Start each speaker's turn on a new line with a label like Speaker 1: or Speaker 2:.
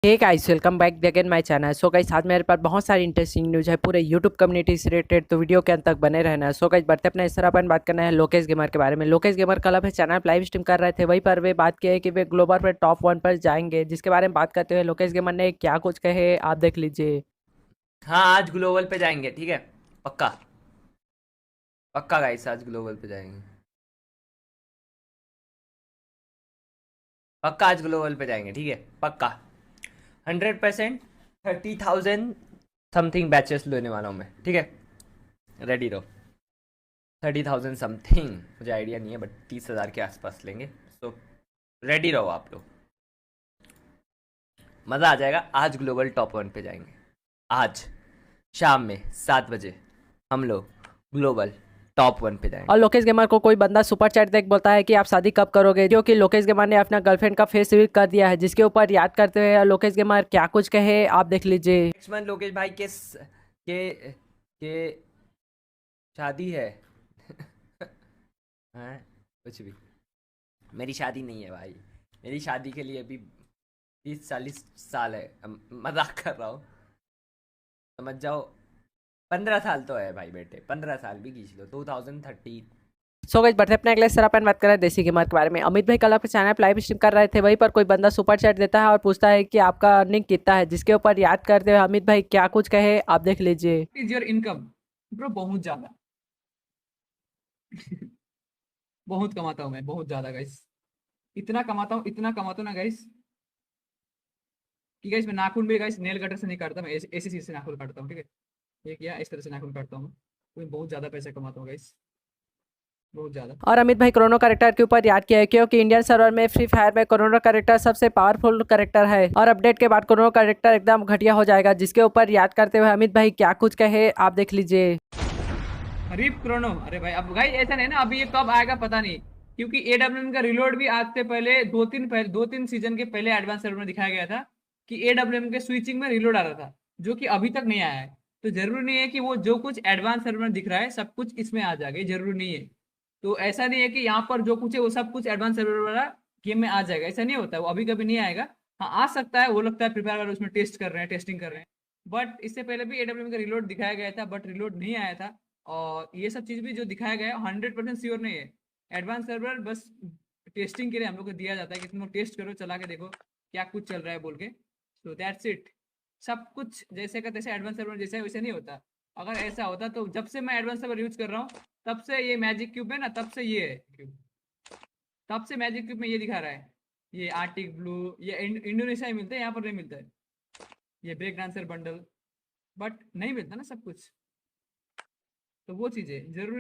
Speaker 1: Hey guys, welcome back again my channel. So guys, आज मेरे पास बहुत सारी इंटरेस्टिंग न्यूज़ है पूरे यूट्यूब कम्युनिटी से रिलेटेड, तो वीडियो के अंत तक बने रहना। सो गाइस, बढ़ते अपने इस तरह अपन बात करना है लोकेश गेमर के बारे में। लोकेश गेमर कल अपने चैनल पर लाइव स्ट्रीम कर रहे थे, वहीं पर वे बात किए कि वे ग्लोबल पर टॉप 1 पर जाएंगे, जिसके बारे में बात करते हुए लोकेश गेमर ने क्या कुछ कहे आप देख लीजिए।
Speaker 2: हाँ, आज ग्लोबल पे जाएंगे। ठीक है, पक्का पक्का गाइस, आज ग्लोबल पे जाएंगे। पक्का आज ग्लोबल पे जाएंगे। ठीक है, पक्का 100%। 30,000 समथिंग बैचेस लेने वाला हूँ मैं। ठीक है, रेडी रहो। 30,000 समथिंग, मुझे आइडिया नहीं है, बट 30,000 के आसपास लेंगे। सो रेडी रहो आप लोग, मज़ा आ जाएगा। आज ग्लोबल टॉप 1 पे जाएंगे। आज शाम में 7 बजे हम लोग ग्लोबल टॉप 1 पे जाएंगे।
Speaker 1: और लोकेश गेमर को कोई बंदा सुपर चैट देख बोलता है कि आप शादी कब करोगे, क्योंकि लोकेश गेमर ने अपना गर्लफ्रेंड का फेस रिवील कर दिया है, जिसके ऊपर याद करते हुए लोकेश गेमर क्या कुछ कहे आप देख लीजिए।
Speaker 2: नेक्स्ट मंथ लोकेश भाई के शादी है। हाँ, कुछ भी। मेरी शादी नहीं है भाई, मेरी शादी के लिए अभी 30-40 साल है। मजाक कर रहा हूँ, समझ जाओ। 15 साल तो है भाई बेटे, 15 साल भी खींच लो। 2030।
Speaker 1: सो गाइस, बढ़ते अपने अगले सर अपन बात कर रहे हैं देसी गेमर के बारे में। अमित भाई कल आपके चैनल पर लाइव स्ट्रीम कर रहे थे, वहीं पर कोई बंदा सुपर चैट देता है और पूछता है कि आपका अर्निंग कितना है, जिसके ऊपर याद करते हुए अमित भाई क्या कुछ कहे आप देख लीजिए।
Speaker 3: Is your income? ब्रो बहुत ज्यादा। बहुत कमाता हूँ मैं, बहुत ज्यादा गाइस। इतना कमाता हूँ, इतना कमाता हूँ ना गाइस, कि गाइस मैं नाखून भी गाइस नेल कटर से नहीं काटता, मैं ऐसी चीज से नाखून काटता हूँ। ठीक है, ये किया, इस तरह से नाखून काटता हूँ मैं। तो मैं बहुत ज्यादा पैसा कमाता हूँ गाइस, बहुत ज्यादा।
Speaker 1: और अमित भाई क्रोनो कैरेक्टर के ऊपर याद किया है, क्योंकि इंडियन सर्वर में फ्री फायर में क्रोनो कैरेक्टर सबसे पावरफुल कैरेक्टर है, और अपडेट के बाद क्रोनो कैरेक्टर एकदम घटिया हो जाएगा, जिसके ऊपर याद करते हुए अमित भाई क्या कुछ कहे आप देख लीजिए।
Speaker 3: रिप क्रोनो, अरे भाई अब भाई ऐसा नहीं ना, अभी ये कब आएगा पता नहीं, क्योंकि एडब्ल्यूएम का रिलोड भी आज से पहले दो तीन सीजन के पहले एडवांस सर्वर में दिखाया गया था कि एडब्ल्यूएम के स्विचिंग में रिलोड आ रहा था, जो कि अभी तक नहीं आया है। तो जरूरी नहीं है कि वो जो कुछ एडवांस सर्वर में दिख रहा है सब कुछ इसमें आ जाएगा, ये जरूरी नहीं है। तो ऐसा नहीं है कि यहाँ पर जो कुछ है वो सब कुछ एडवांस सर्वर वाला गेम में आ जाएगा, ऐसा नहीं होता, वो अभी कभी नहीं आएगा। हाँ आ सकता है, वो लगता है प्रिपेयर कर उसमें टेस्ट कर रहे हैं, टेस्टिंग कर रहे हैं। बट इससे पहले भी एडब्ल्यूएम का रिलोड दिखाया गया था, बट रिलोड नहीं आया था। और ये सब चीज भी जो दिखाया गया है 100% श्योर नहीं है। एडवांस सर्वर बस टेस्टिंग के लिए हम लोग को दिया जाता है कि तुम लोग टेस्ट करो, चला के देखो क्या कुछ चल रहा है बोल के। So that's it. सब कुछ जैसे का तैसे एडवांस सर्वर जैसे है वैसे नहीं होता। अगर ऐसा होता तो जब से मैं एडवांस सर्वर यूज कर रहा हूँ तब से ये मैजिक क्यूब है ना, तब से ये है क्यूब, तब से मैजिक क्यूब में ये दिखा रहा है। ये आर्टिक ब्लू, ये इंडोनेशिया में मिलता है, यहाँ पर नहीं मिलता है। ये ब्रेक डांसर बंडल, बट नहीं मिलता ना सब कुछ। तो वो चीजें जरूरी